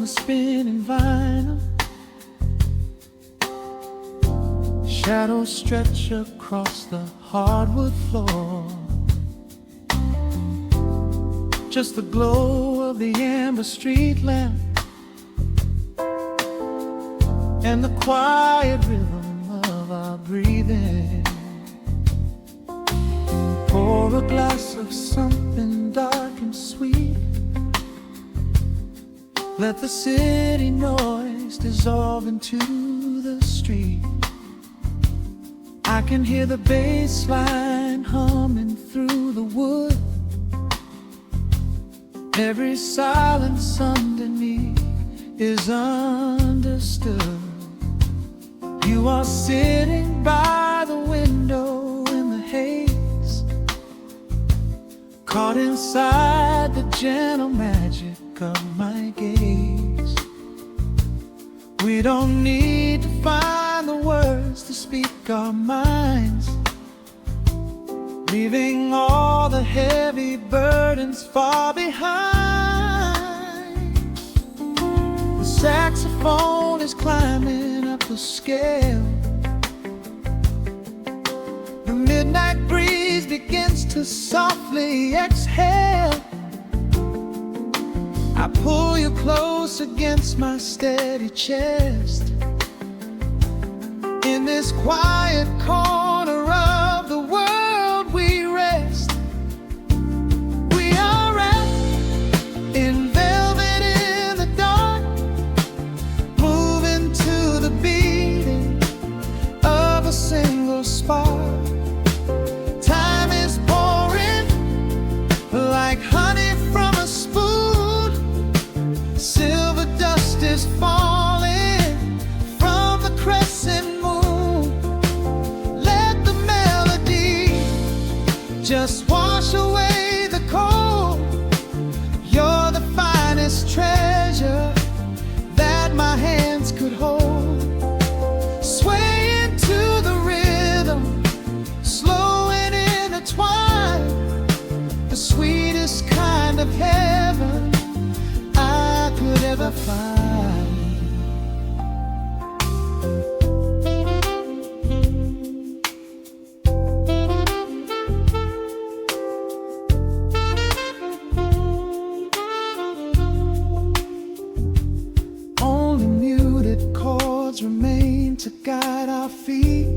on the spinning vinyl. Shadows stretch across the hardwood floor. Just the glow of the amber street lamp and the quiet rhythm of our breathing. Pour a glass of something dark and sweet. Let the city noise dissolve into the street. I can hear the bass line humming through the wood. Every silence underneath is understood. You are sitting by the window in the haze, caught inside the gentle magic of my gaze. We don't need to find the words to speak our minds, leaving all the heavy burdens far behind. The saxophone is climbing up the scale. The midnight breeze begins to softly exhale. I pull you close against my steady chest. In this quiet corner of the world we rest. We are wrapped in velvet in the dark, moving to the beating of a single spark. Time is pouring like honey from a spoon. Silver dust is falling from the crescent moon. Let the melody just wash away the cold. You're the finest treasure that my hands could hold. Swaying to the rhythm, slow and intertwined, the sweetest kind of heaven I could ever find. Only muted chords remain to guide our feet.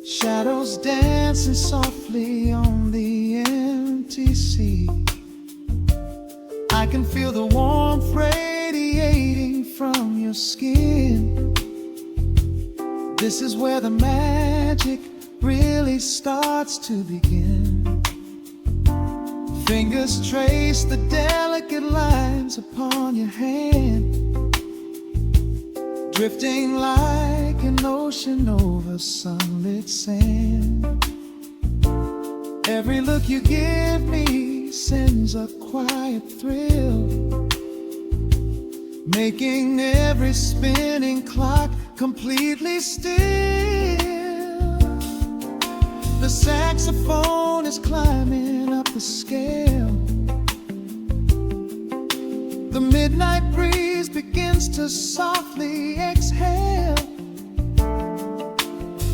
Shadows dancing softly on the empty sea. I can feel the warmth radiating from your skin. This is where the magic really starts to begin. Fingers trace the delicate lines upon your hand, drifting like an ocean over sunlit sand. Every look you give me sends a quiet thrill, making every spinning clock completely still. The saxophone is climbing up the scale. The midnight breeze begins to softly exhale.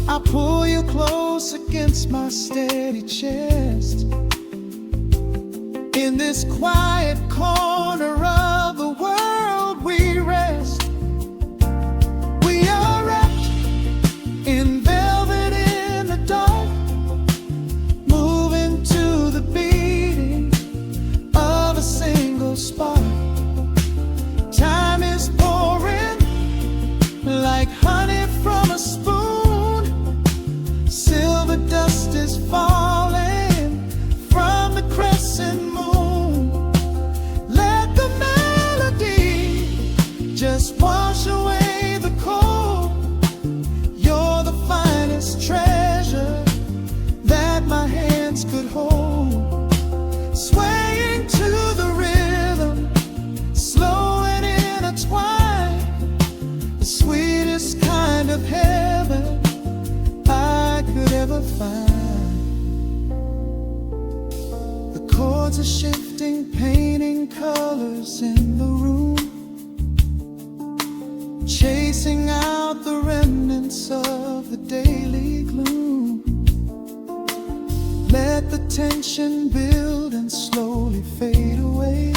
I pull you close against my steady chest. In this quiet corner of the world we rest. We are wrapped in velvet in the dark, moving to the beating of a single spark. Time is pouring like honey from a spoon. Silver dust is falling from the crescent moon. Let the chasing out the remnants of the daily gloom. Let the tension build and slowly fade away.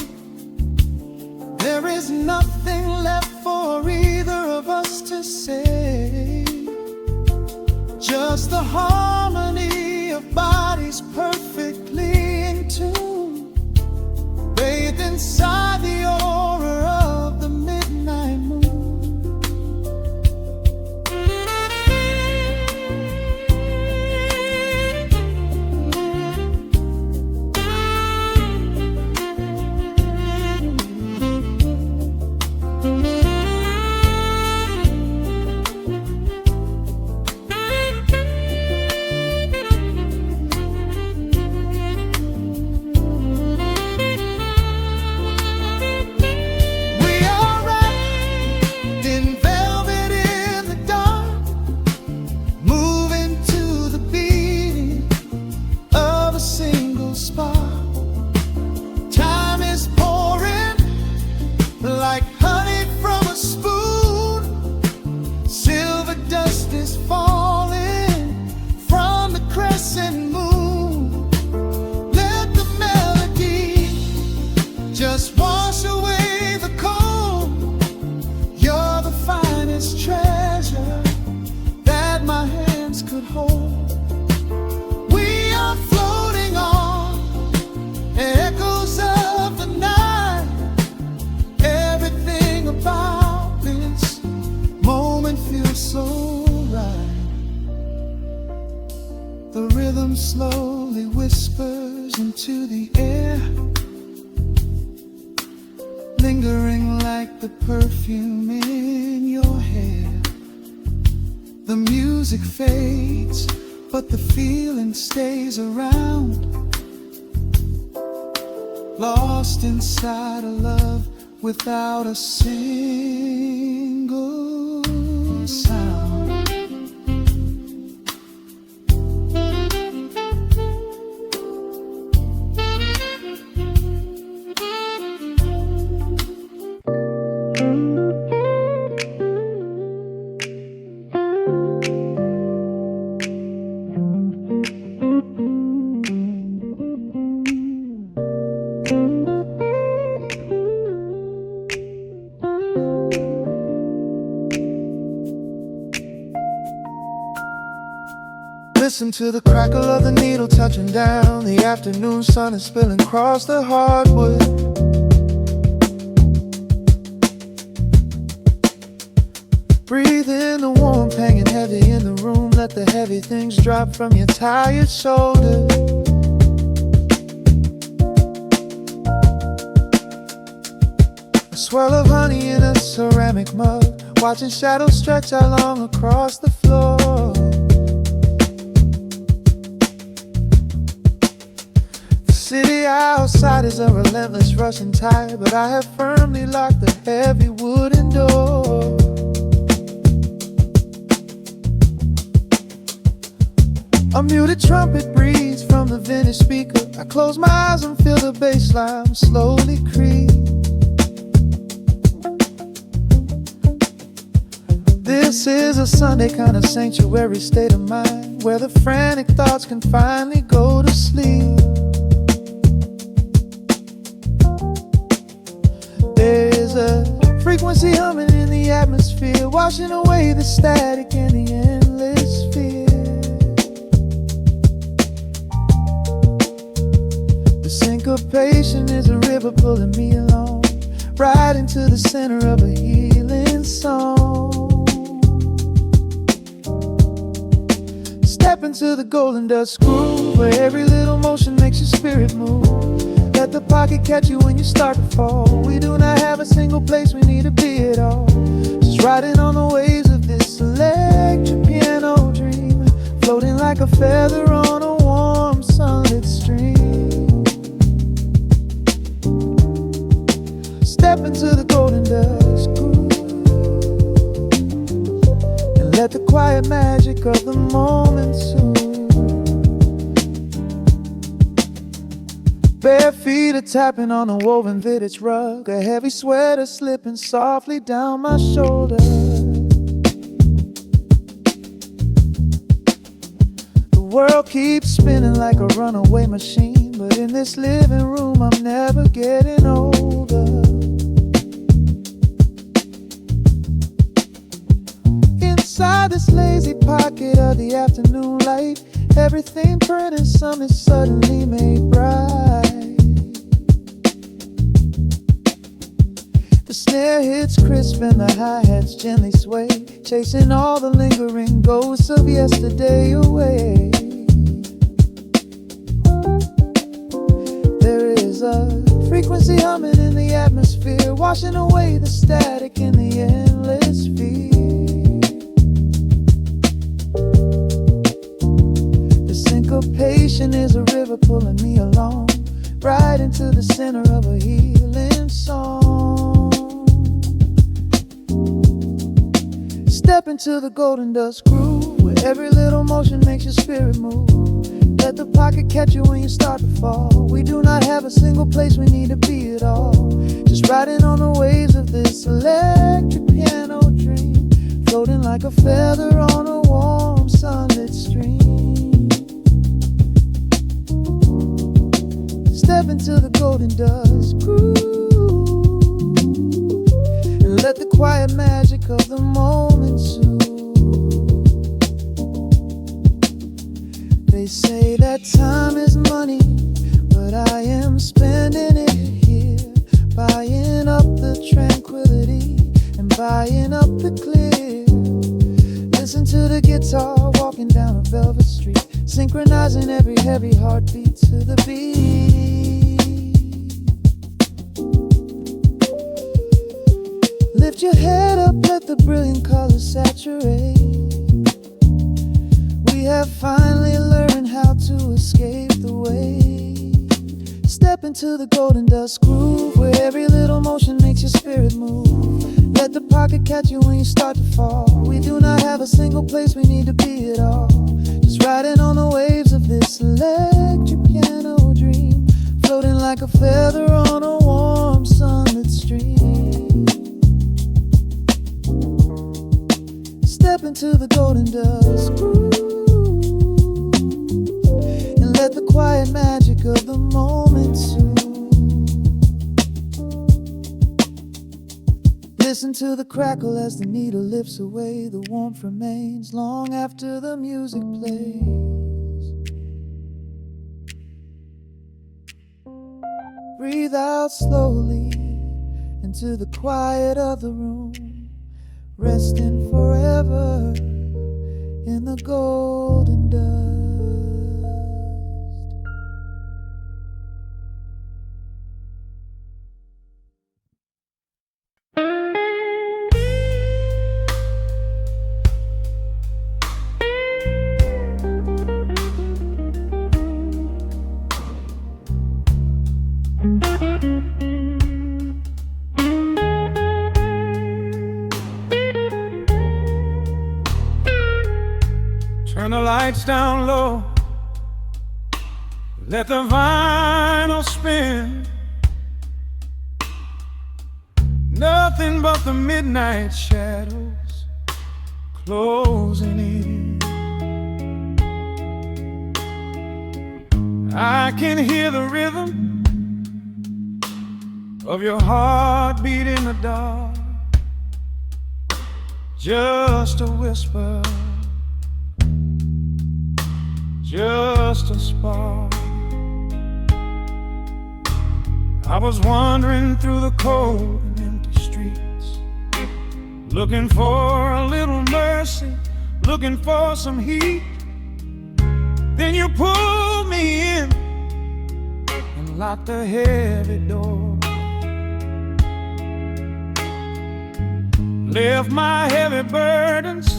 There is nothing left for either of us to say, just the harmony of bodies perfectly in tune, bathed inside the aura of the midnight moon. Like honey from a spoon, silver dust is falling from the crescent moon. Let the melody just wash away the cold. You're the finest treasure that my hands could hold. We are floating on echoes of the night. About this moment feels so right. The rhythm slowly whispers into the air, lingering like the perfume in your hair. The music fades, but the feeling stays around, lost inside a love without a single sound. Listen to the crackle of the needle touching down. The afternoon sun is spilling across the hardwood. Breathe in the warmth hanging heavy in the room. Let the heavy things drop from your tired shoulders. A swirl of honey in a ceramic mug, watching shadows stretch out long across the floor. City outside is a relentless rushing tide, but I have firmly locked the heavy wooden door. A muted trumpet breathes from the vintage speaker. I close my eyes and feel the bass line slowly creep. This is a Sunday kind of sanctuary state of mind, where the frantic thoughts can finally go to sleep. There's a frequency humming in the atmosphere, washing away the static and the endless fear. The syncopation is a river pulling me along, right into the center of a healing song. Step into the golden dust groove, where every little motion makes your spirit move. Let the pocket catch you when you start to fall. We do not have a single place we need to be at all. Just riding on the waves of this electric piano dream, floating like a feather on a warm sunlit stream. Step into the golden dust groove, and let the quiet magic of the moment soothe. Bare feet feet are tapping on a woven vintage rug, a heavy sweater slipping softly down my shoulder. The world keeps spinning like a runaway machine, but in this living room I'm never getting older. Inside this lazy pocket of the afternoon light, everything burning, something suddenly made bright. The snare hits crisp and the hi-hats gently sway, chasing all the lingering ghosts of yesterday away. There is a frequency humming in the atmosphere, washing away the static in the endless fear. Syncopation is a river pulling me along, right into the center of a healing song. Step into the golden dust groove, where every little motion makes your spirit move. Let the pocket catch you when you start to fall. We do not have a single place we need to be at all. Just riding on the waves of this electric piano dream, floating like a feather on a warm sunlit stream. Step into the golden dust groove and let the quiet magic of the moment soothe. They say that time is money, but I am spending it here, buying up the tranquility and buying up the clear. Listen to the guitar walking down a velvet street, synchronizing every heavy heartbeat to the beat. Lift your head up, let the brilliant colors saturate. We have finally learned how to escape the weight. Step into the golden dust groove, where every little motion makes your spirit move. Let the pocket catch you when you start to fall. We do not have a single place we need to be at all. Just riding on the waves of this electric piano dream, floating like a feather on a warm sunlit stream. Step into the golden dust groove and let the quiet magic of the moment soothe. Listen to the crackle as the needle lifts away. The warmth remains long after the music plays. Breathe out slowly into the quiet of the room, resting forever in the golden dust. Turn the lights down low, let the vinyl spin. Nothing but the midnight shadows closing in. I can hear the rhythm of your heartbeat in the dark, just a whisper, just a spark. I was wandering through the cold and empty streets, looking for a little mercy, looking for some heat. Then you pulled me in and locked the heavy door, left my heavy burdens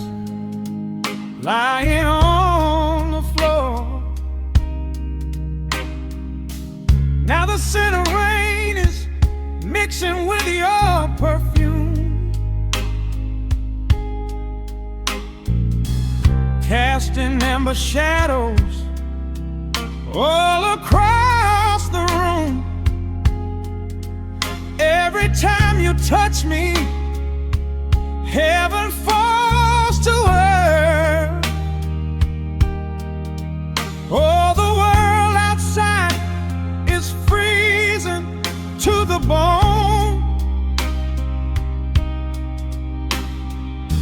lying on the floor. Now the scent of rain is mixing with your perfume, casting amber shadows all across the room. time you touch me, heaven falls to earth. Oh, the world outside is freezing to the bone,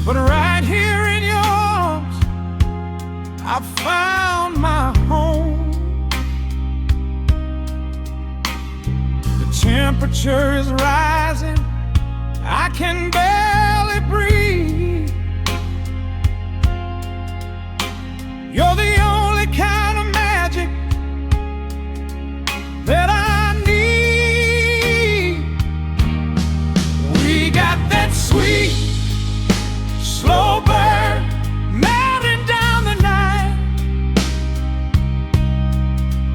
but right here in your arms I found my home. The temperature is rising, I can barely breathe. You're the only kind of magic that I need. We got that sweet, slow burn melting down the night,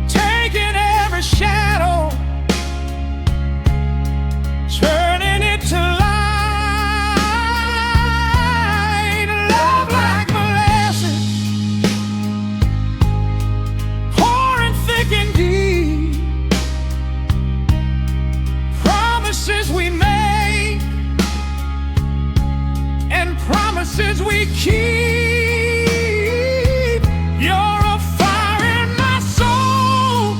taking every shadow, turning it to light. Love like molasses, pouring thick and deep. Promises we make and promises we keep. You're a fire in my soul,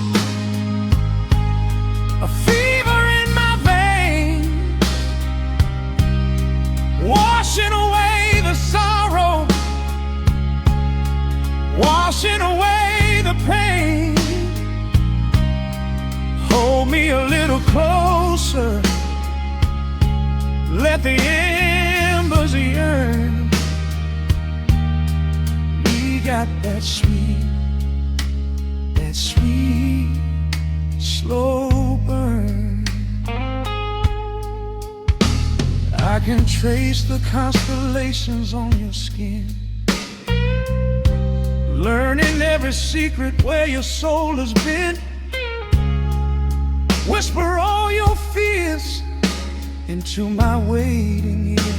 a fever in my veins, washing away the sorrow, washing away the pain. Hold me a little closer, let the embers yearn. We got that sweet, slow burn. I can trace the constellations on your skin, learning every secret where your soul has been. Whisper all your fears into my waiting ear.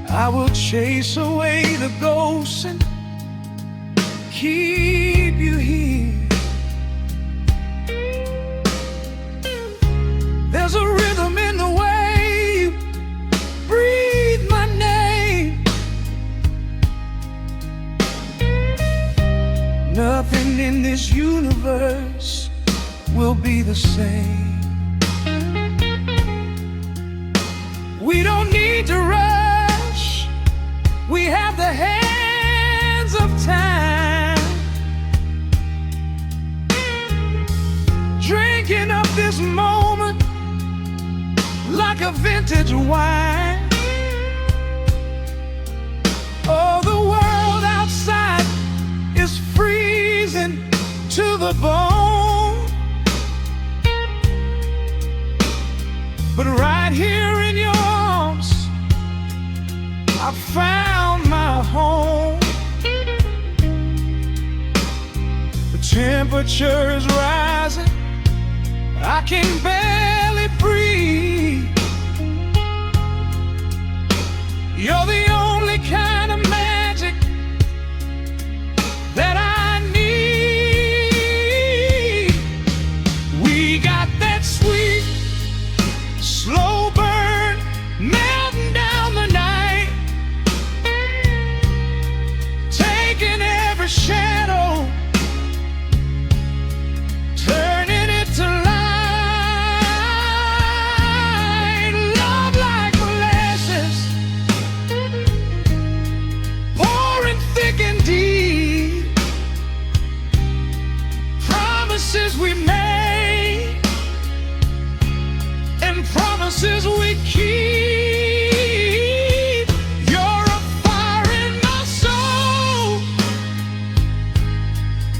I will chase away the ghosts and keep you here. There's a rhythm in the way you breathe my name. Nothing in this universe will be the same. We don't need to rush, we have the hands of time, drinking up this moment like a vintage wine. Oh, the world outside is freezing to the bone, but right here in your arms I found my home. The temperature is rising, I can barely breathe. You're the only kind of magic that I need. We got that sweet, slow burn melting down the night, taking every shadow, turning it to light. Love like molasses, pouring thick and deep. Promises we made and promises we keep. You're a fire in my soul,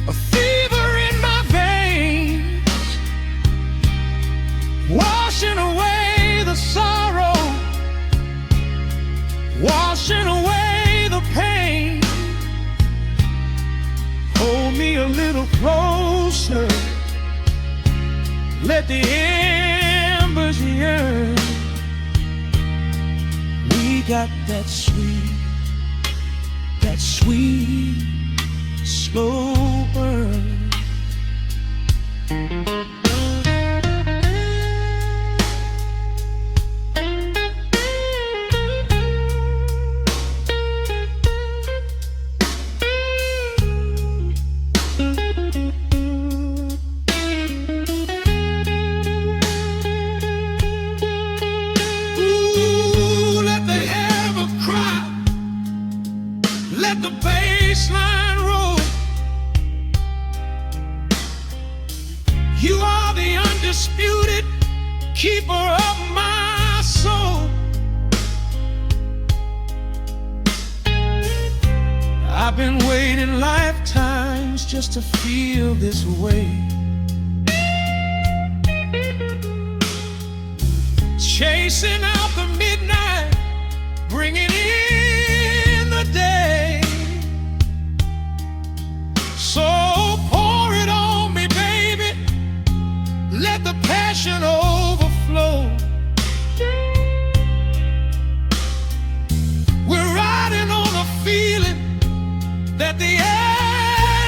a fever in my veins, washing away the sorrow, washing away the pain. Hold me a little closer, let the embers yearn. We got that sweet, slow burn. of my soul. I've been waiting lifetimes just to feel this way. Chasing out the midnight, bringing in the day. So pour it on me, baby, let the passion overflow. We're riding on a feeling that the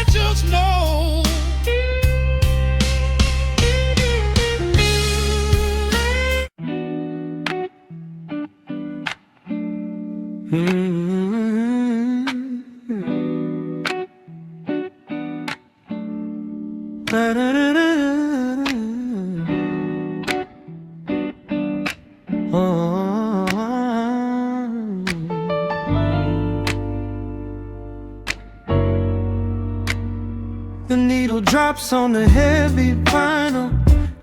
angels know. The needle drops on the heavy vinyl,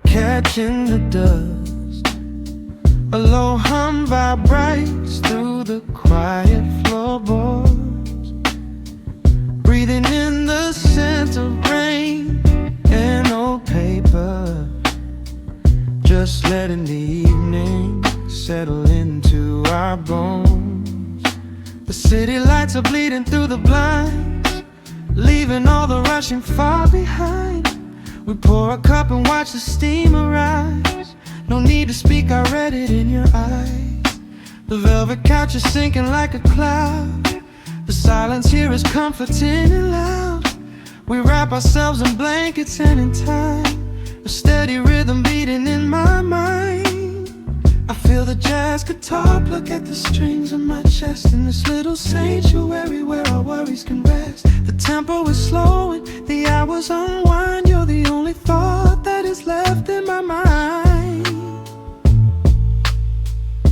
catching the dust. A low hum vibrates through the quiet floorboards, breathing in the scent of rain and old paper, just letting the evening settle into our bones. The city lights are bleeding through the blinds, leaving all the rushing far behind. We pour a cup and watch the steam arise. No need to speak, I read it in your eyes. The velvet couch is sinking like a cloud. The silence here is comforting and loud. We wrap ourselves in blankets and in time, a steady rhythm beating in my mind. I feel the jazz guitar pluck at the strings of my chest, in this little sanctuary where our worries can rest. The tempo is slowing, the hours unwind. You're the only thought that is left in my mind.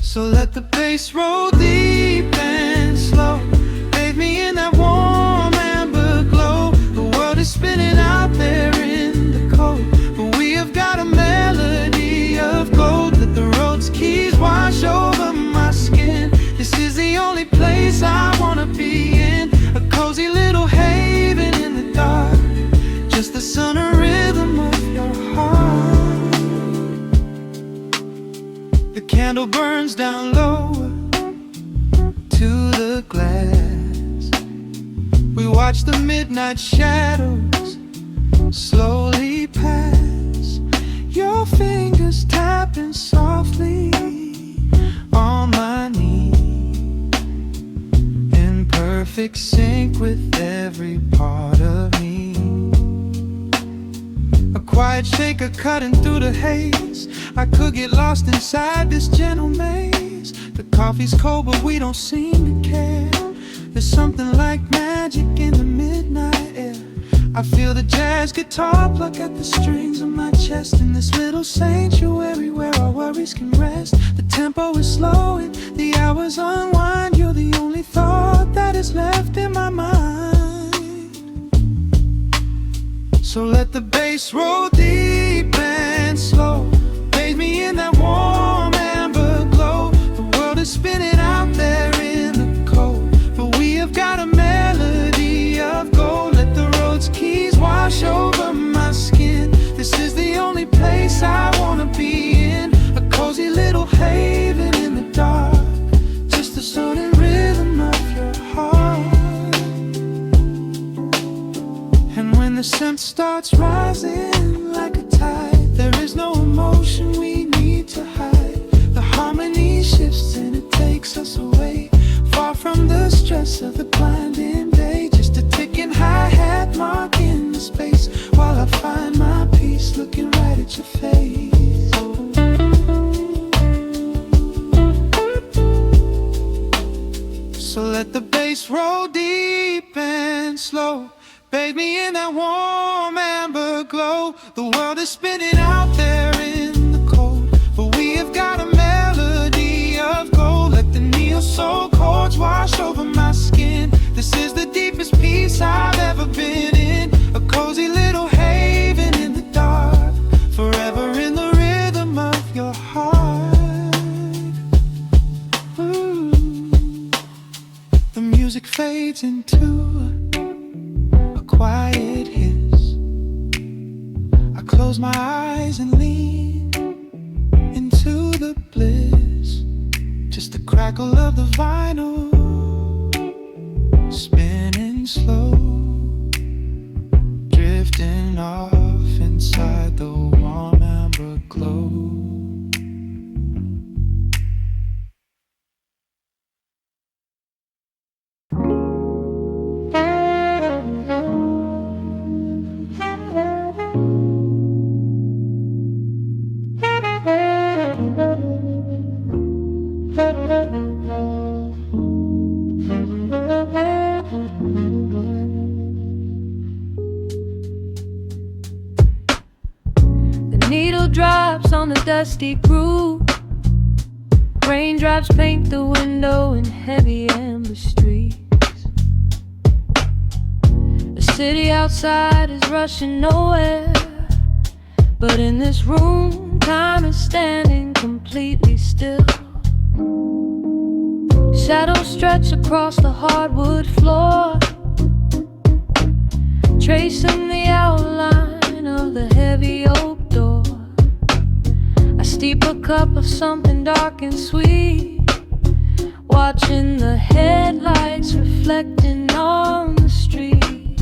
So let the bass roll deep and slow, bathe me in that warm amber glow. The world is spinning out there in the cold, but we have got a melody of gold. Let the road's keys wash over my skin. This is the only place I wanna be in, a cozy little haven in the dark, just the sun and rhythm of your heart. The candle burns down low to the glass. We watch the midnight shadows slowly pass. Your fingers tapping softly on my knee, in perfect sync with every part of me. A quiet shaker cutting through the haze. I could get lost inside this gentle maze. The coffee's cold but we don't seem to care. There's something like magic in the midnight air. I feel the jazz guitar pluck at the strings of my chest, in this little sanctuary where our worries can rest. The tempo is slowing, the hours unwind. You're the only thought that is left in my mind. So let the bass roll deep and slow, bathe me in that warm amber glow. The world is spinning out there in the cold, but we have got a melody of gold. Let the road's keys wash over my skin. This is the only place I wanna be in, a cozy little haven in the dark, just the sound and rhythm of your heart. And when the scent starts rising like a tide, there is no emotion we need to hide. The harmony shifts and it takes us away, far from the stress of the blinding day. Just a ticking hi-hat marking the space, while I find my peace looking right at your face. So let the bass roll deep and slow, bathe me in that warm amber glow. The world is spinning out there in the cold, but we have got a melody of gold. Let the neo-soul chords wash over my skin. This is the deepest peace I've ever been in, a cozy little haven in the dark, forever in the rhythm of your heart. music fades into a quiet hiss. I close my eyes and lean into the bliss. Just the crackle of the vinyl spinning slow, drifting off inside the warm amber glow. Needle drops on the dusty groove. Raindrops paint the window in heavy amber streets. The city outside is rushing nowhere, but in this room, time is standing completely still. Shadows stretch across the hardwood floor, tracing the outline of the heavy oak door. I steep a cup of something dark and sweet, watching the headlights reflecting on the street.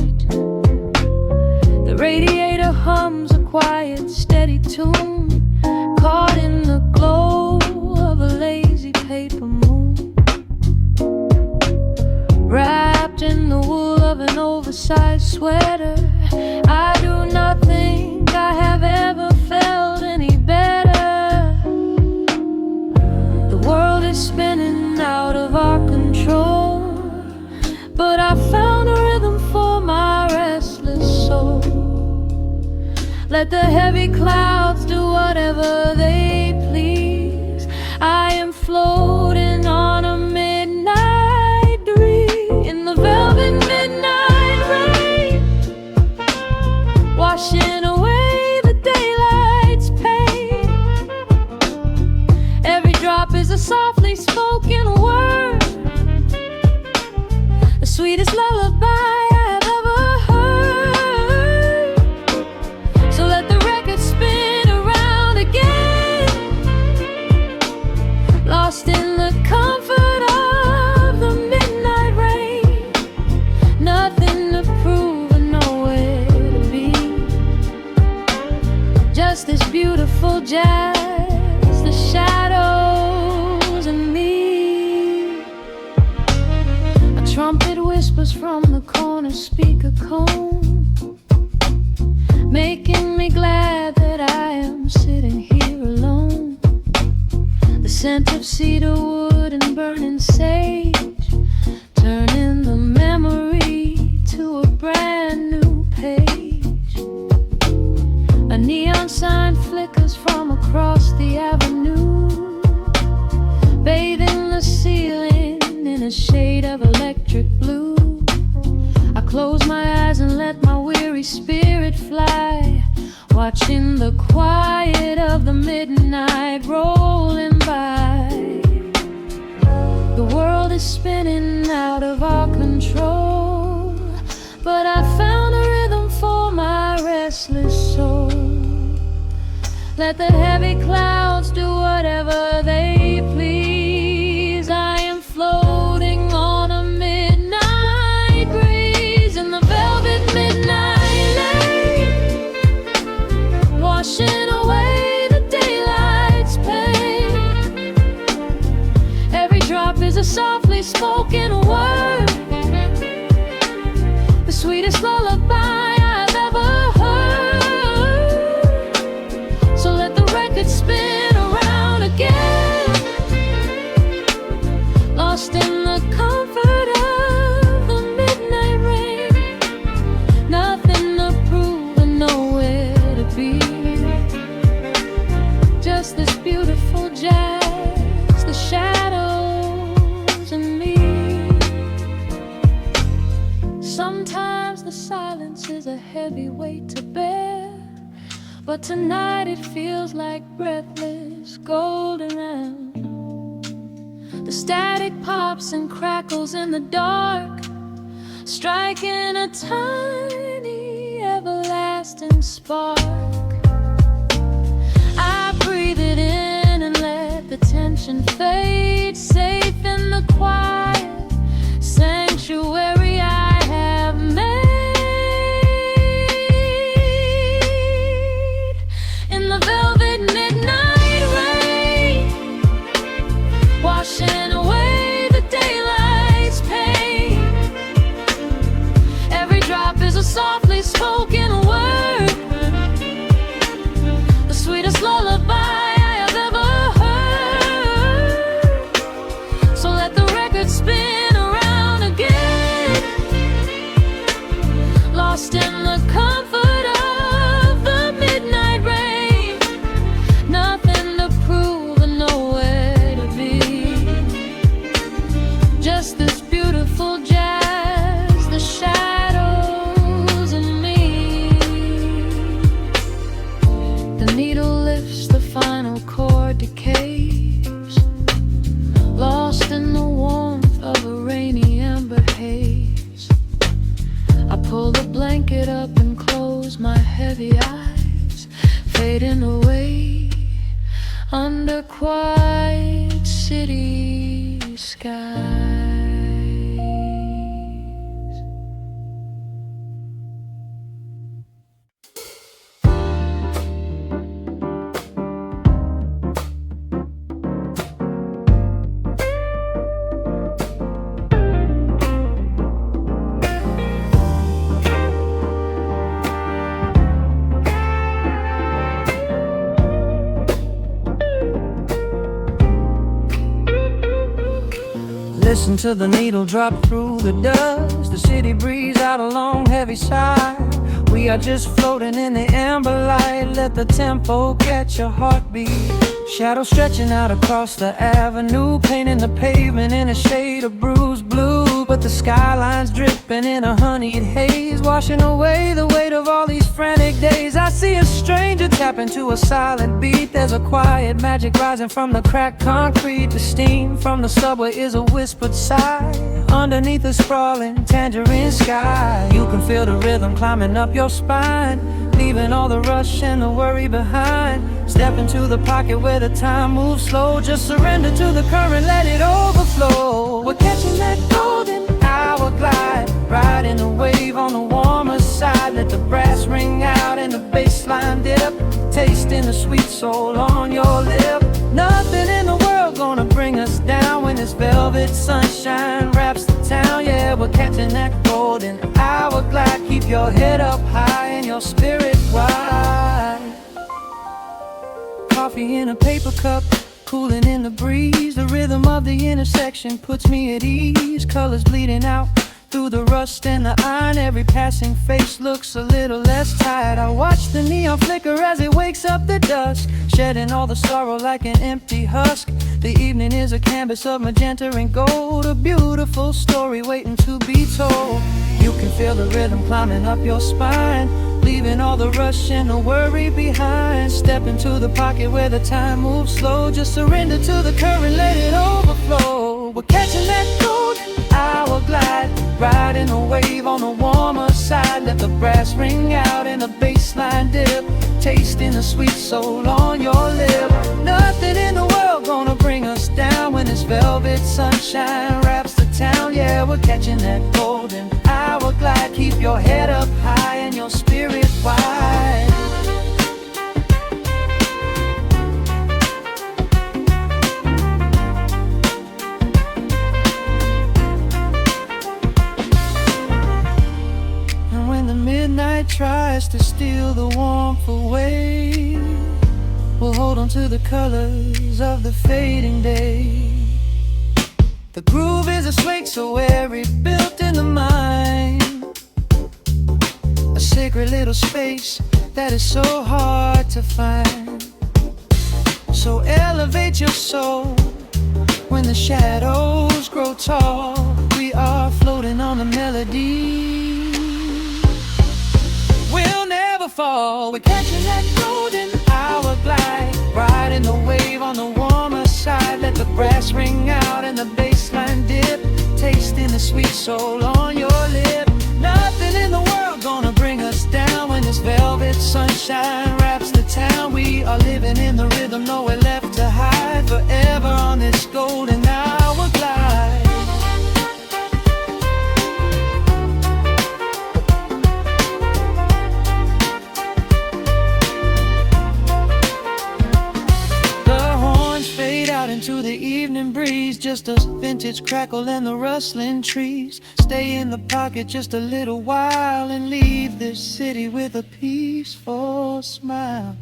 The radiator hums a quiet, steady tune, caught in the glow of a lazy paper moon. Wrapped in the wool of an oversized sweater, I do not think I have ever felt any better. The world is spinning out of our control, but I found a rhythm for my restless soul. Let the heavy clouds do whatever they please. I am floating on a midnight breeze in the velvet midnight rain, washing away the daylight's pain. Every drop is a softly spoken word, the sweetest lullaby I have ever heard. So let the record spin around again, lost in the comfort of the midnight rain. Nothing to prove and nowhere to be, just this beautiful jazz, the shadows and me. A trumpet whispers from the corner speaker cone, making me glad that I am sitting here alone. The scent of cedar wood and burning sage, turning the memory to a brand new page. A neon sign flickers from across the avenue, bathing the ceiling in a shade of electric blue. I close my eyes and let my weary spirit fly, watching the quiet of the midnight rolling by. The world is spinning out of our control, but I found a rhythm for my restless soul. Let the heavy clouds do whatever they please. I am floating on a midnight breeze in the velvet midnight lane, washing away the daylight's pain. Every drop is a softly spoken word, the sweetest lullaby I've ever heard. So let the record spin around again, lost in the comfort of the midnight rain. Nothing to prove and nowhere to be, just this beautiful jazz, the shadows and me. Sometimes the silence is a heavy weight to bear, but tonight it feels like breathless golden round. The static pops and crackles in the dark, striking a tiny everlasting spark. I breathe it in and let the tension fade, safe in the quiet sanctuary I have made. In the velvet midnight rain, washing away the daylight's pain. Every drop is a softly spoken word, the sweetest lullaby I have ever heard. So let the record spin around again, lost in the comfort of the midnight rain. Nothing to prove and nowhere to be, just this beautiful jazz, the shadows and me. The needle lifts, the final chord decays, lost in the warmth of a rainy amber haze. I pull the blanket up and close my heavy eyes, fading away under quiet city skies. Listen to the needle drop through the dust. The city breathes out a long heavy sigh. We are just floating in the amber light. Let the tempo catch your heartbeat. Shadows stretching out across the avenue, painting the pavement in a shade of bruised blue. But the skyline's dripping in a honeyed haze, washing away the weight of all these frantic days. I see a stranger tap into a silent beat. There's a quiet magic rising from the cracked concrete. The steam from the subway is a whispered sigh underneath the sprawling tangerine sky. You can feel the rhythm climbing up your spine, leaving all the rush and the worry behind. Step into the pocket where the time moves slow. Just surrender to the current, let it overflow. We're catching that golden hour glide, riding a wave on the warmer side. Let the brass ring out and the bass line dip, tasting the sweet soul on your lip. Nothing in the world gonna bring us down when this velvet sunshine wraps the town. Yeah, we're catching that golden hour glide. Keep your head up high and your spirit wide. Coffee in a paper cup, cooling in the breeze. The rhythm of the intersection puts me at ease. Colors bleeding out through the rust and the iron. Every passing face looks a little less tired. I watch the neon flicker as it wakes up the dusk, shedding all the sorrow like an empty husk. The evening is a canvas of magenta and gold, a beautiful story waiting to be told. You can feel the rhythm climbing up your spine, leaving all the rush and the worry behind. Step into the pocket where the time moves slow. Just surrender to the current, let it overflow. We're catching that golden hour glide, riding a wave on the warmer side. Let the brass ring out and the bass line dip, tasting the sweet soul on your lip. Nothing in the world gonna bring us down when this velvet sunshine wraps the town. Yeah, we're catching that golden hour glide. Keep your head up high and your spirit wide. And when the midnight tries to steal the warmth away, we'll hold on to the colors of the fading day. The groove is a swing so airy, built in the mind, a sacred little space that is so hard to find. So elevate your soul when the shadows grow tall. We are floating on the melody, we'll never fall. We're catching that golden hour glide, riding the wave on the warmer side. Let the brass ring out and the bass line dip, tasting the sweet soul on your lip. Nothing in the world gonna bring us down when this velvet sunshine wraps the town. We are living in the rhythm, nowhere left to hide, forever on this golden hour glide. Into the evening breeze, just a vintage crackle and the rustling trees. Stay in the pocket just a little while and leave this city with a peaceful smile.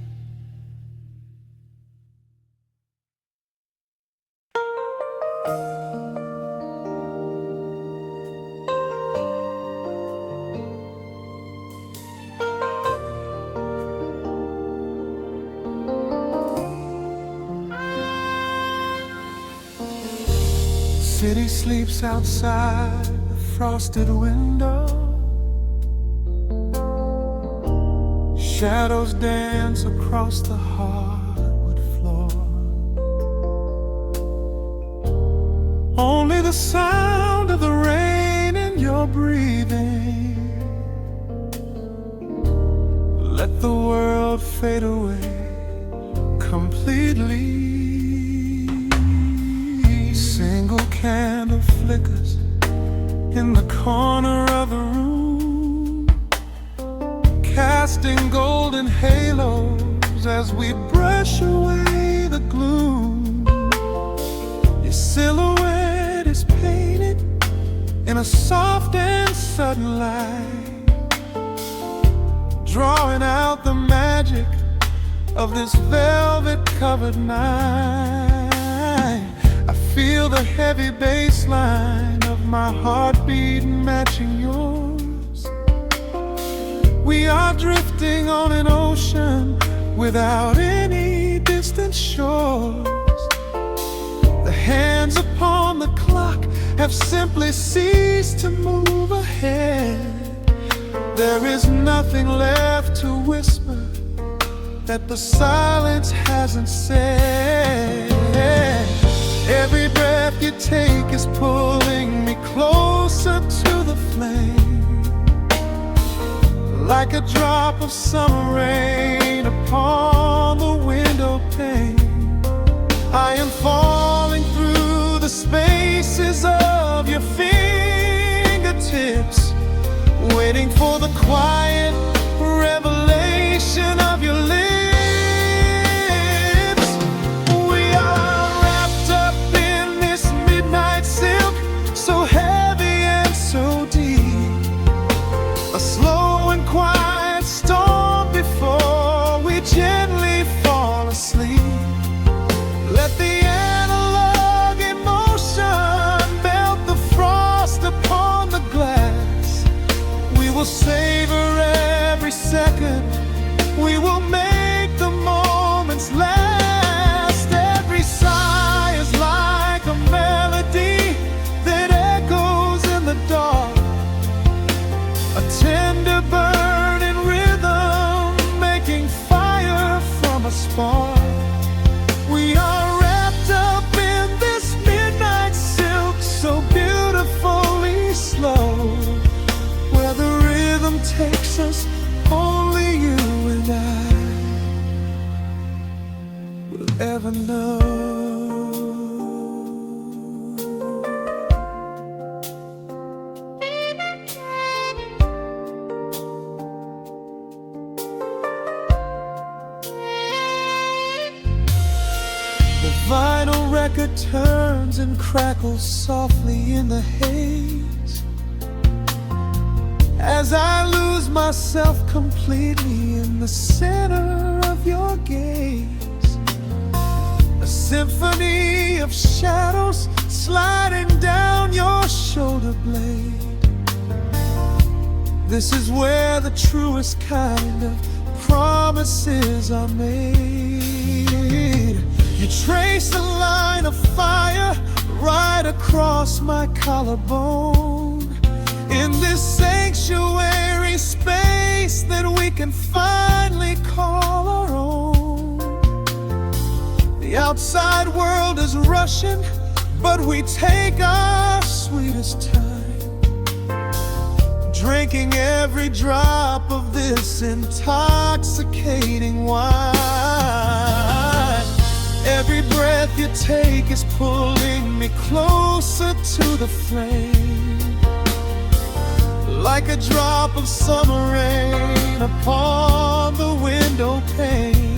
City sleeps outside the frosted window. Shadows dance across the hardwood floor. Only the sound of the rain in your breathing. Let the world fade away completely. Single candle flickers in the corner of the room, casting golden halos as we brush away the gloom. Your silhouette is painted in a soft and sudden light, drawing out the magic of this velvet-covered night. I feel the heavy bass line of my heartbeat matching yours. We are drifting on an ocean without any distant shores. The hands upon the clock have simply ceased to move ahead. There is nothing left to whisper that the silence hasn't said. Every breath you take is pulling me closer to the flame, like a drop of summer rain upon the window pane. I am falling through the spaces of your fingertips, waiting for the quiet revelation of your lips. Savor every second, we will make the moments last. Every sigh is like a melody that echoes in the dark, a tender burning rhythm making fire from a spark. We are wrapped up in this midnight silk, so beautifully slow, where the rhythm takes us, only you and I will ever know. The vinyl record turns and crackles softly in the haze as I lose myself completely in the center of your gaze. A symphony of shadows sliding down your shoulder blade. This is where the truest kind of promises are made. You trace a line of fire right across my collarbone, in this sanctuary space that we can finally call our own. The outside world is rushing, but we take our sweetest time, drinking every drop of this intoxicating wine. Every breath you take is pulling me closer to the flame, like a drop of summer rain upon the window pane.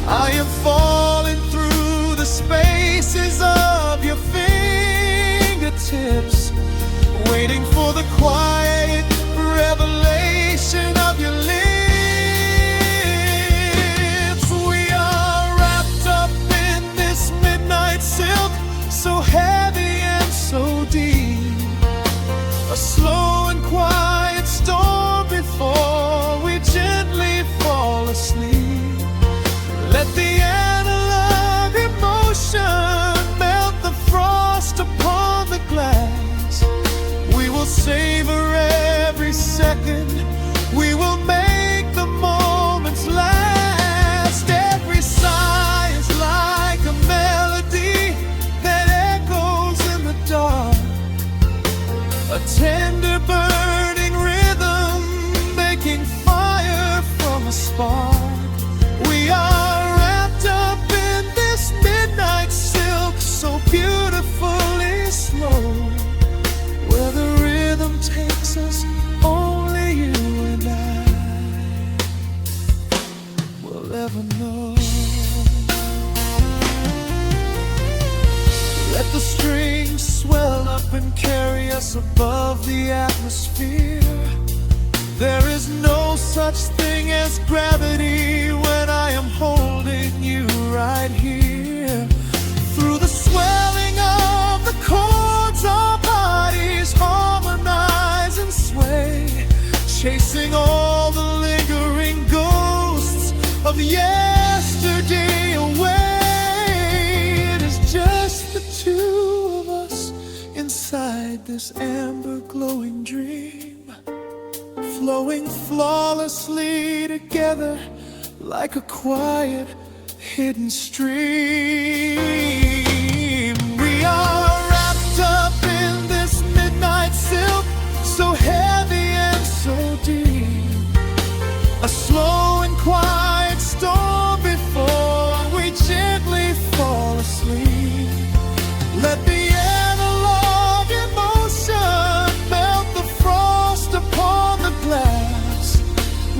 I am falling through the spaces of your fingertips, waiting for the quiet revelation of your lips. We are wrapped up in this midnight silk, so heavy and so deep, a slow and quiet storm before we gently fall asleep. Let the analog emotion melt the frost upon the glass. We will savor every second, we will make the moments last. Every sigh is like a melody that echoes in the dark, a tender burning rhythm making fire from a spark. We are wrapped up in this midnight silk, so beautifully slow, where the rhythm takes us, only you and I will ever know. Let the strings swell up and carry us above the atmosphere. There is no such thing as gravity when I am holding you right here. Through the swelling of the chords, our bodies harmonize and sway, chasing all the lingering ghosts of yesterday away. It is just the two of us inside this amber glowing dream, flowing flawlessly together like a quiet hidden stream. We are wrapped up in this midnight silk, so heavy and so deep, a slow and quiet storm before we gently fall asleep. Let the analog emotion melt the frost upon the glass.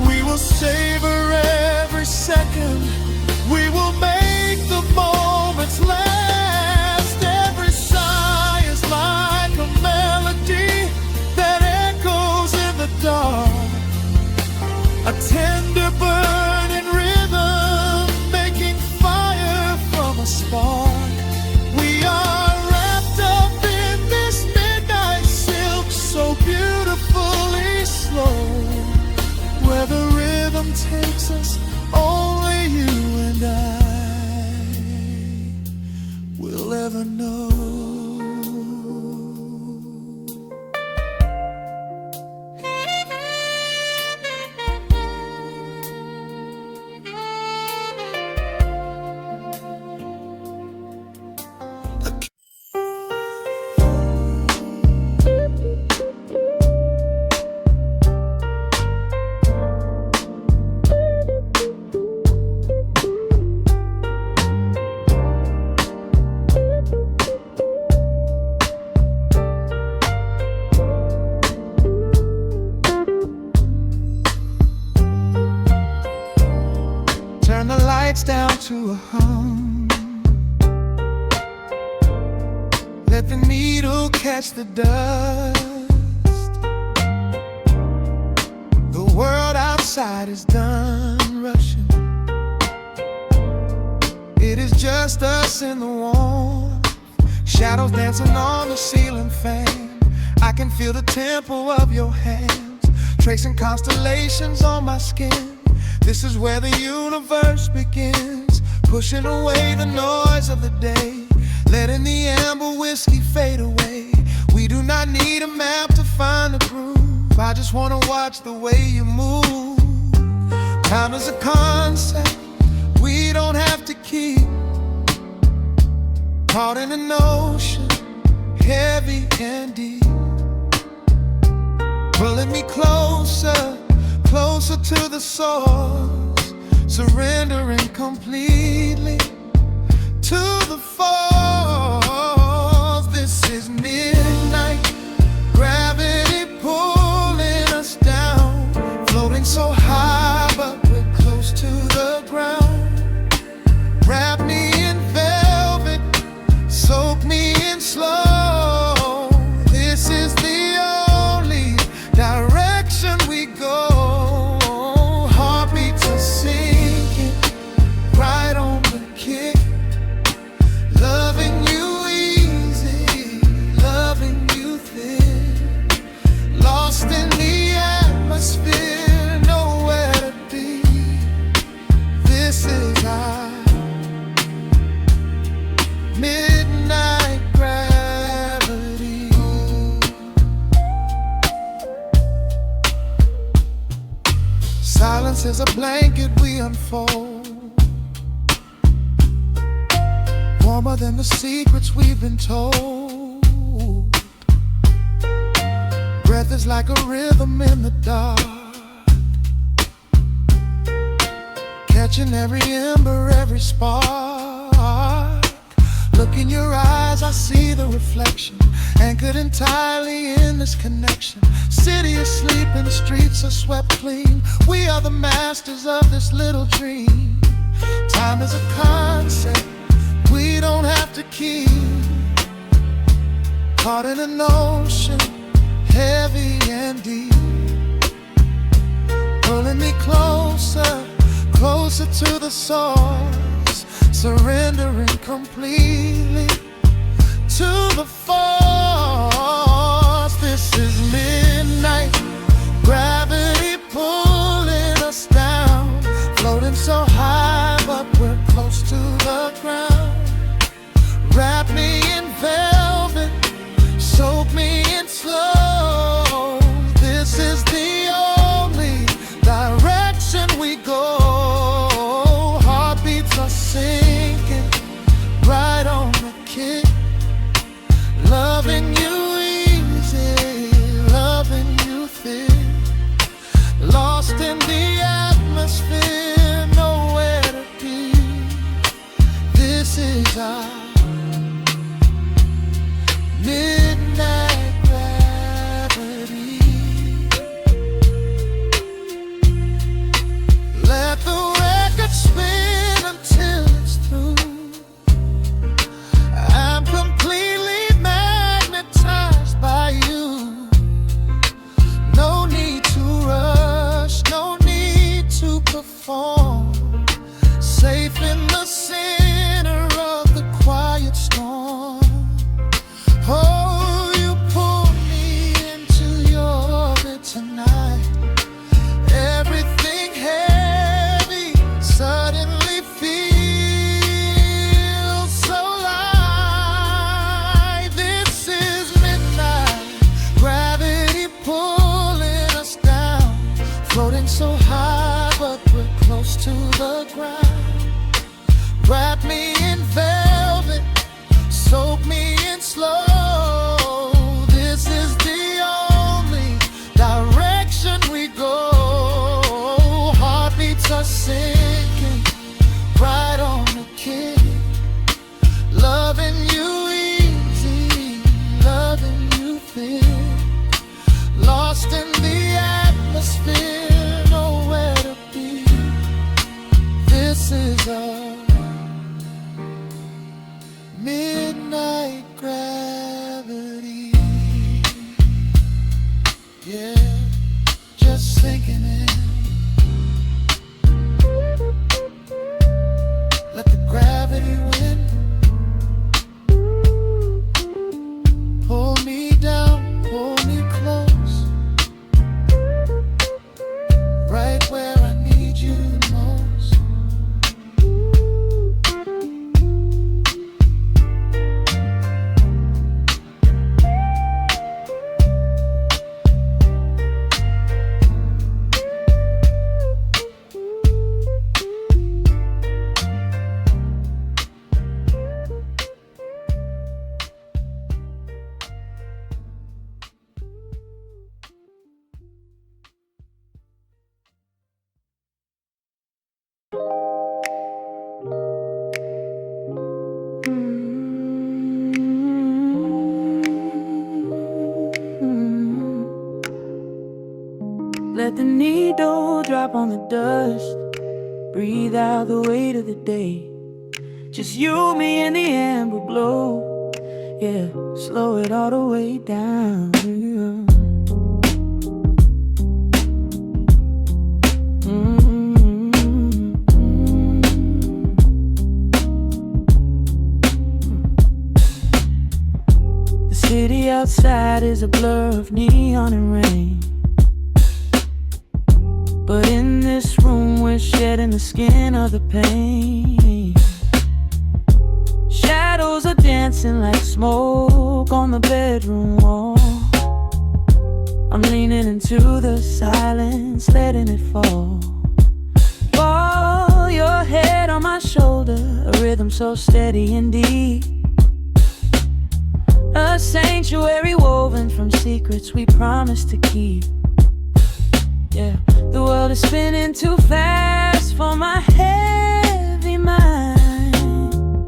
We will savor every second, we will make the moments last. Every sigh is like a melody that echoes in the dark, a tender burning rhythm making fire from a spark. We are wrapped up in this midnight silk, so beautifully slow, where the rhythm takes us, only you and I will ever know. Turn the lights down to a hum, let the needle catch the dust. The world outside is done rushing, it is just us in the warmth, shadows dancing on the ceiling fan. I can feel the tempo of your hands, tracing constellations on my skin. This is where the universe begins, pushing away the noise of the day, letting the amber whiskey fade away. We do not need a map to find the groove, I just wanna watch the way you move. Time is a concept we don't have to keep, Caught in an ocean, heavy and deep, pulling me closer, closer to the source, surrendering completely to the force. This is midnight, gravity pulling us down, floating so high but we're close to the ground. Wrap me in velvet, soak me in slow. This is the only direction we go. Heartbeats are sinking, right on the kick. Loving you easy, loving you thin. Lost in the atmosphere, nowhere to be. This is our midnight gravity. Silence is a blanket we unfold, warmer than the secrets we've been told. Breath is like a rhythm in the dark, catching every ember, every spark. Look in your eyes, I see the reflection, anchored entirely in this connection. City is sleeping, streets are swept clean. We are the masters of this little dream. Time is a concept we don't have to keep. Caught in an ocean, heavy and deep, pulling me closer, closer to the source, surrendering completely to the force. This is midnight, gravity pulling us down, floating so high but we're close to the ground. Wrap me in velvet, soak me in slow. This is the only direction we go. Heartbeats are sinking, right on the kick. Loving you easy, loving you thin. Lost in the atmosphere, nowhere to be. This is our midnight gravity. Let the record spin until it's through. I'm completely magnetized by you. No need to rush, no need to perform. Safe in the center of the quiet storm. Oh, you pull me into your orbit tonight. Everything heavy suddenly feels so light. This is midnight, gravity pulling us down, floating so high but we're close to the ground. Wrap me in velvet, soak me in slow. This is the only direction we go. Heartbeats are sinking, right on the kick. Loving you easy, loving you thin. Lost in the atmosphere, nowhere to be. This is a midnight gravity. Yeah, just sinking in. Let the gravity win. Pull me down, pull me close, right where I need you the most. needle drop on the dust. Breathe out the weight of the day. Just you, me, and the amber glow. Yeah, slow it all the way down. The city outside is a blur of neon and rain, but in this room we're shedding the skin of the pain. Shadows are dancing like smoke on the bedroom wall. I'm leaning into the silence, letting it fall. Fall your head on my shoulder, a rhythm so steady and deep. A sanctuary woven from secrets we promised to keep. Yeah, the world is spinning too fast for my heavy mind,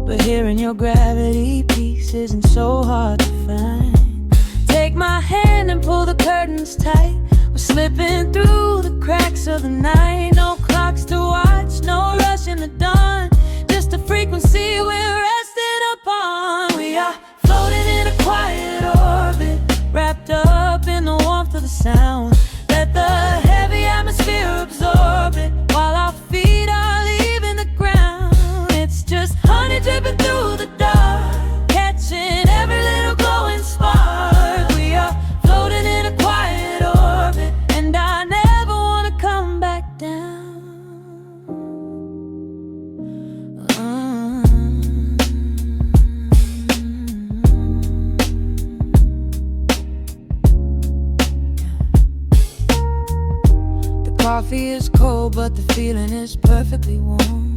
but hearing your gravity piece isn't so hard to find. Take my hand and pull the curtains tight. We're slipping through the cracks of the night. No clocks to watch, no rush in the dawn. Just a frequency we're resting upon. We are floating in a quiet orbit, wrapped up in the warmth of the sound. Let the heavy atmosphere absorb it, while our feet are leaving the ground. It's just honey dripping through the dark, catching every little glowing spark. We are floating in a quiet orbit, and I never want to come back down. Coffee is cold, but the feeling is perfectly warm.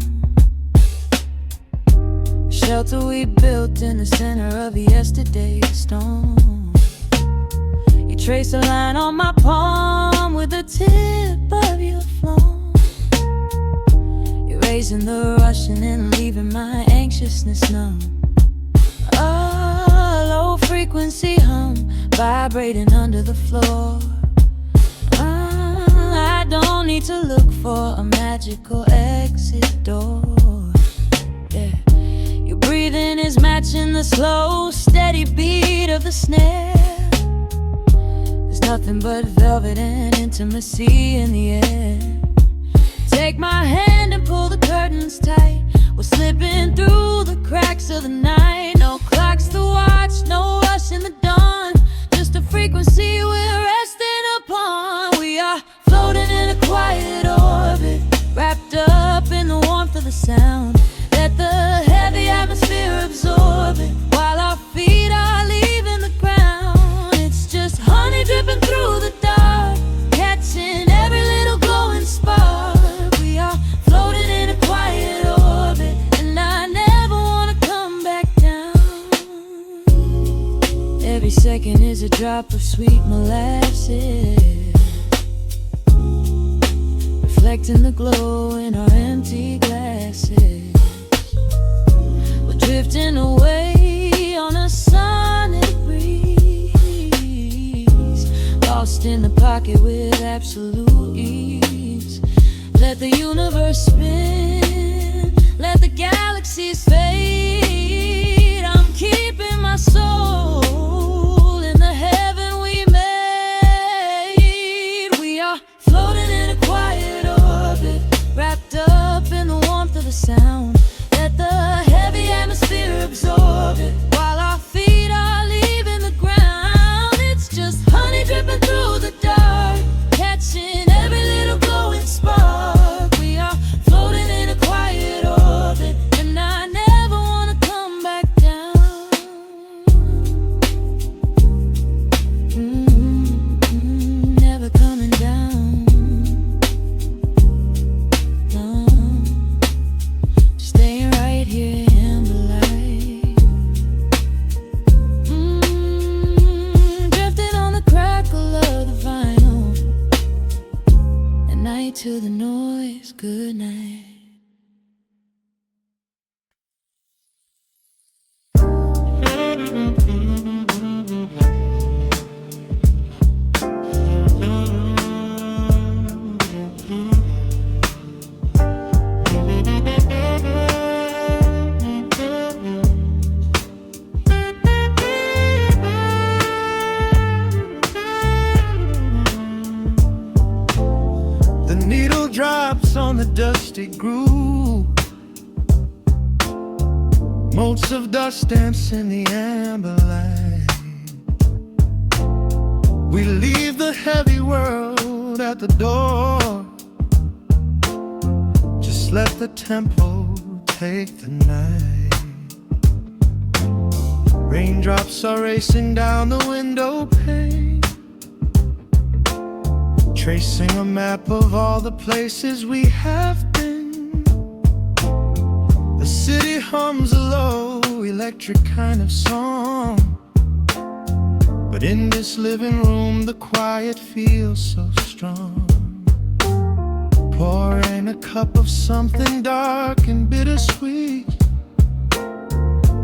Shelter we built in the center of yesterday's storm. You trace a line on my palm with the tip of your phone, erasing the rushing and leaving my anxiousness numb. A low frequency hum vibrating under the floor. I don't need to look for a magical exit door. Yeah, your breathing is matching the slow, steady beat of the snare. There's nothing but velvet and intimacy in the air. Take my hand and pull the curtains tight. We're slipping through the cracks of the night. No clocks to watch, no rush in the dawn. Just a frequency we're resting upon. We are floating in a quiet orbit, wrapped up in the warmth of the sound. Let the heavy atmosphere absorb it, while our feet are leaving the ground. It's just honey dripping through the dark, catching every little glowing spark. We are floating in a quiet orbit, and I never want to come back down. Every second is a drop of sweet molasses, reflecting the glow in our empty glasses. We're drifting away on a sonic breeze, lost in the pocket with absolute ease. Let the universe spin, let the galaxies fade. I'm keeping my soul in the heaven we made. We are floating in a quiet orbit, wrapped up in the warmth of the sound. Let the heavy atmosphere absorb it, while our feet are leaving the ground. It's just honey dripping through the dark, catching every little glowing spark. We are floating in a quiet orbit, and I never want to come back down. Never coming down. No, just staying right here in the light. Drifting on the crackle of the vinyl. At night to the noise, good night. dusty groove. Motes of dust dance in the amber light. We leave the heavy world at the door. Just let the tempo take the night. Raindrops are racing down the window pane, tracing a map of all the places we have been. The city hums a low, electric kind of song, but in this living room the quiet feels so strong. Pouring a cup of something dark and bittersweet,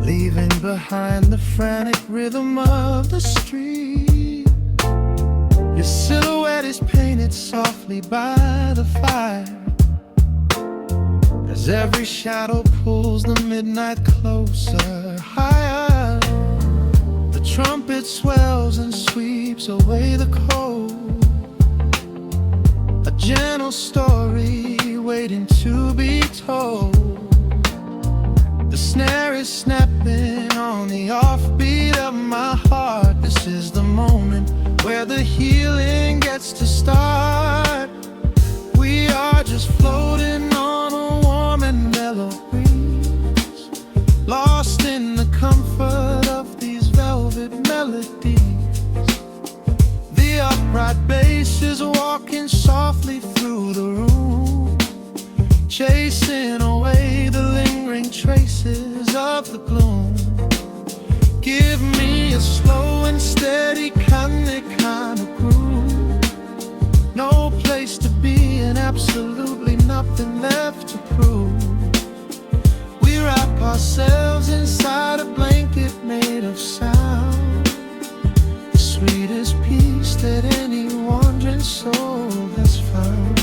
leaving behind the frantic rhythm of the street. Your silhouette is painted softly by the fire, as every shadow pulls the midnight closer, higher. The trumpet swells and sweeps away the cold, a gentle story waiting to be told. The snare is snapping on the offbeat of my heart. This is the moment where the healing gets to start. We are just floating on a warm and mellow breeze, lost in the comfort of these velvet melodies. The upright bass is walking softly through the room, chasing away the lingering traces of the gloom. Give me a slow and steady kind of groove. No place to be and absolutely nothing left to prove. We wrap ourselves inside a blanket made of sound, the sweetest peace that any wandering soul has found.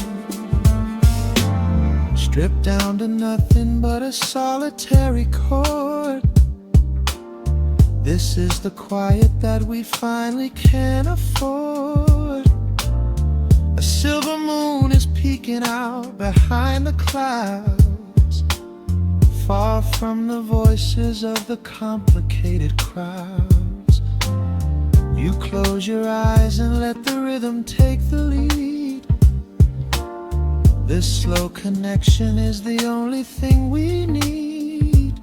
Stripped down to nothing but a solitary chord. This is the quiet that we finally can afford. A silver moon is peeking out behind the clouds, far from the voices of the complicated crowds. You close your eyes and let the rhythm take the lead. This slow connection is the only thing we need.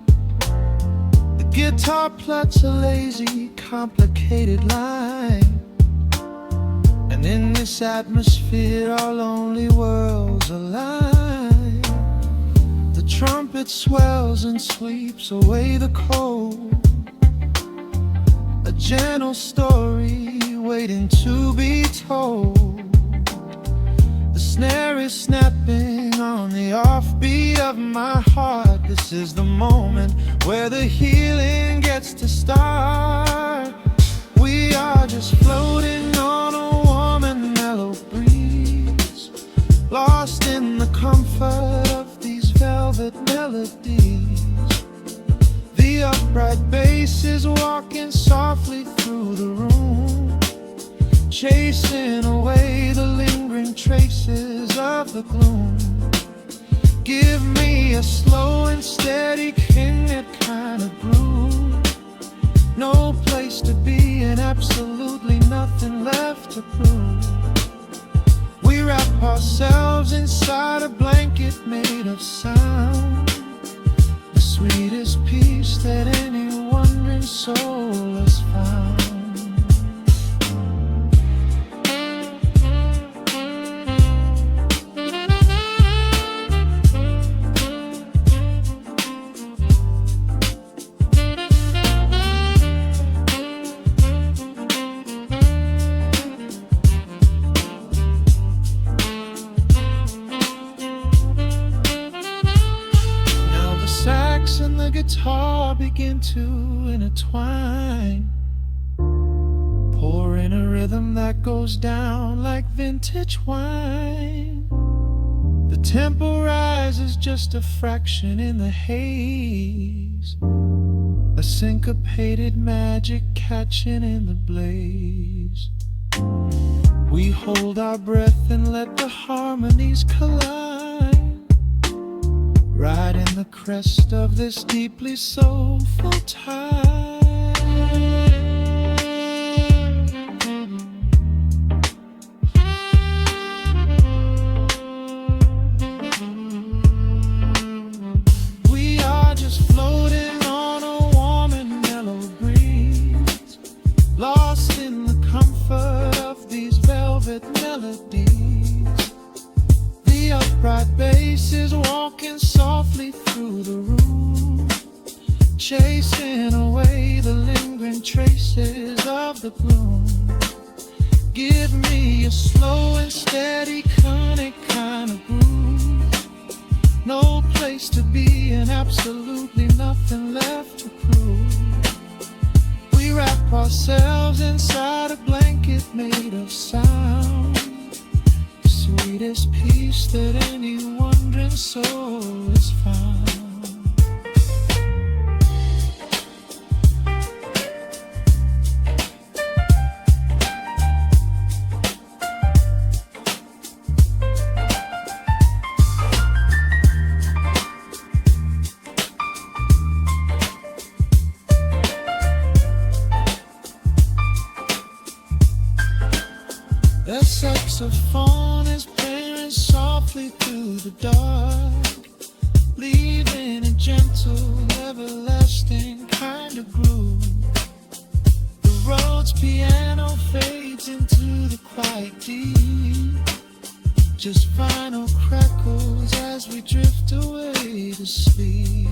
The guitar plucks a lazy, complicated line, and in this atmosphere our lonely worlds align. The trumpet swells and sweeps away the cold, a gentle story waiting to be told. The snare is snapping on the offbeat of my heart. This is the moment where the healing gets to start. We are just floating on a warm and mellow breeze, lost in the comfort of these velvet melodies. The upright bass is walking softly through the room, chasing away the lingering traces of the gloom. Give me a slow and steady kind of groove. No place to be and absolutely nothing left to prove. We wrap ourselves inside a blanket made of sound, the sweetest peace that any wandering soul has found. And the guitar begin to intertwine, pouring a rhythm that goes down like vintage wine. The tempo rises just a fraction in the haze, a syncopated magic catching in the blaze. We hold our breath and let the harmonies collide, riding the crest of this deeply soulful tide. We are just floating on a warm and mellow breeze, lost in the comfort of these velvet melodies. The upright bass is walking softly through the room, chasing away the lingering traces of the gloom. Give me a slow and steady kind of groove. No place to be and absolutely nothing left to prove. We wrap ourselves inside a blanket made of sound, the sweetest peace that any wandering soul has found. The saxophone is playing softly through the dark, leaving a gentle, everlasting kind of groove. The road's piano fades into the quiet deep, just final crackles as we drift away to sleep.